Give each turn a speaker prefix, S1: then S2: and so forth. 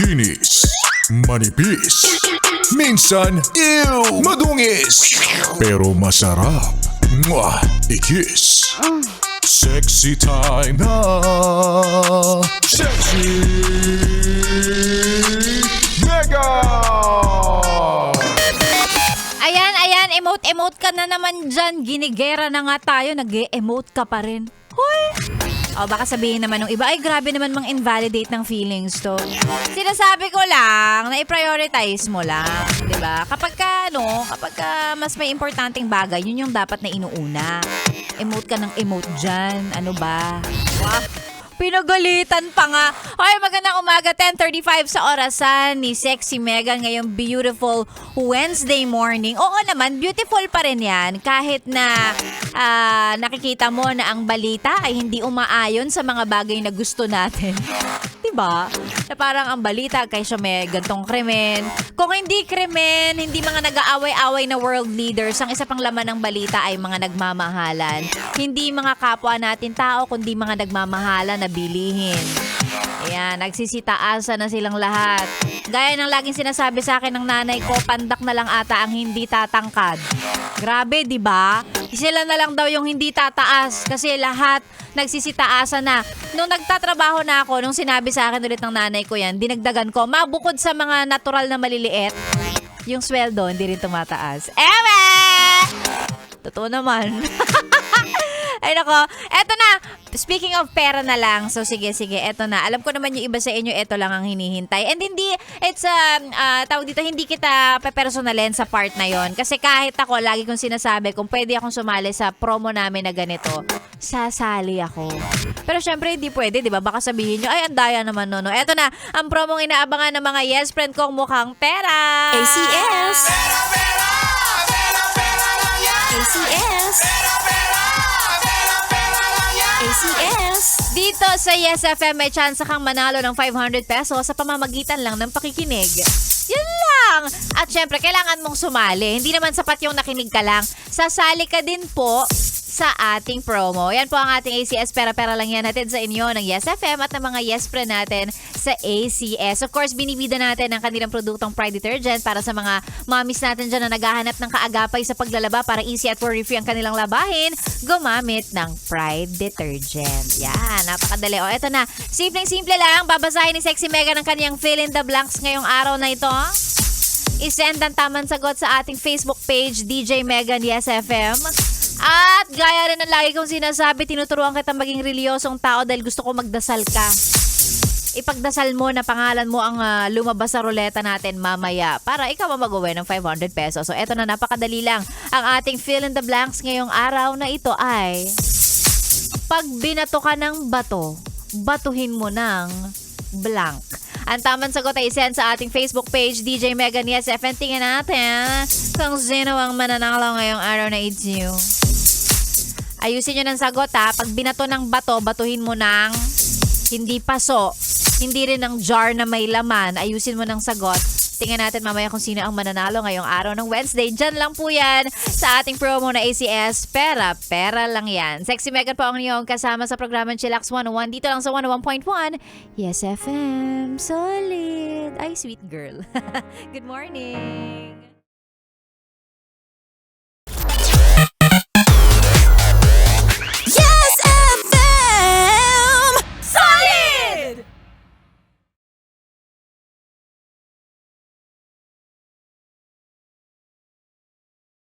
S1: Kinis, manipis, minsan, madungis, pero masarap. Mwah! I-kiss. Sexy time na. Sexy Mega!
S2: Ayan, emote ka na naman dyan. Ginigera na nga tayo, nag-e-emote ka pa rin. Hoy! O baka sabihin naman ng iba, ay grabe naman mang invalidate ng feelings to. Sinasabi ko lang na i-prioritize mo lang, 'di ba? Kapag mas may importanteng bagay, yun yung dapat na inuuna. Emote ka ng emote dyan. Ano ba? Wow. Pinagalitan pa nga. Hoy, magandang umaga, 10:35 sa orasan ni Sexy Megan ngayong beautiful Wednesday morning. Oo naman, beautiful pa rin yan kahit na nakikita mo na ang balita ay hindi umaayon sa mga bagay na gusto natin. Diba? Na parang ang balita kaysa may gantong krimen. Kung hindi krimen, hindi mga nag-aaway-away na world leaders, ang isa pang laman ng balita ay mga nagmamahalan. Hindi mga kapwa natin tao, kundi mga nagmamahalan na bilihin. Ayan, nagsisitaasa na silang lahat. Gaya ng laging sinasabi sa akin ng nanay ko, pandak na lang ata ang hindi tatangkad. Grabe, di ba? Sila na lang daw yung hindi tataas kasi lahat nagsisitaasa na. Nung nagtatrabaho na ako, nung sinabi sa akin ulit ng nanay ko yan, dinagdagan ko, mabukod sa mga natural na maliliit, yung sweldo hindi rin tumataas. Ewe! Totoo naman. Ay nako, eto na. Speaking of pera na lang, so sige, eto na. Alam ko naman yung iba sa inyo, eto lang ang hinihintay. And hindi, tawag dito, hindi kita pepersonalin sa part na yon. Kasi kahit ako, lagi kong sinasabi, kung pwede akong sumali sa promo namin na ganito, sasali ako. Pero syempre, hindi pwede, di ba? Baka sabihin nyo, ay, andaya naman, no. Eto na, ang promong inaabangan ng mga yes friend kong mukhang pera.
S3: ACS!
S4: Pera, pera! Pera, pera lang yan!
S3: ACS!
S4: Pera, pera! Pera, pera lang yan!
S3: ACS!
S2: Dito sa Yes FM, may chance kang manalo ng 500 pesos sa pamamagitan lang ng pakikinig. Yan lang! At syempre, kailangan mong sumali. Hindi naman sapat yung nakinig ka lang. Sasali ka din po sa ating promo. Yan po ang ating ACS. Pera-pera lang yan natin sa inyo ng Yes FM at ng mga Yes friend natin sa ACS. Of course, binibida natin ang kanilang produktong Pride Detergent para sa mga mommies natin dyan na naghahanap ng kaagapay sa paglalaba para easy at worry-free ang kanilang labahin. Gumamit ng Pride Detergent. Yan, napakadali. O, eto na. Simpleng-simple lang. Babasahin ni Sexy Mega ng kaniyang fill in the blanks ngayong araw na ito. I-send ang tamang sagot sa ating Facebook page, DJ Megan Yes FM. At gaya rin ng lagi kong sinasabi, tinuturuan kita maging reliyosong tao dahil gusto ko magdasal ka. Ipagdasal mo na pangalan mo ang lumabas sa ruleta natin mamaya para ikaw ang mag-uwi ng 500 pesos. So eto na, napakadali lang. Ang ating fill in the blanks ngayong araw na ito ay pag binato ka ng bato, batuhin mo ng blank. Ang tamang sagot ay send sa ating Facebook page, DJ Megan Yes FM. Tingnan natin kung sino ang mananalo ngayong araw na ito. Ayusin nyo ng sagot ha. Pag binato ng bato, batuhin mo ng hindi paso. Hindi rin ng jar na may laman. Ayusin mo ng sagot. Tingnan natin mamaya kung sino ang mananalo ngayong araw ng Wednesday. Diyan lang po yan sa ating promo na ACS. Pera lang yan. Sexy Megan po ang inyong kasama sa programang Chillax 101. Dito lang sa 101.1. Yes FM. Solid. Ay, sweet girl. Good morning.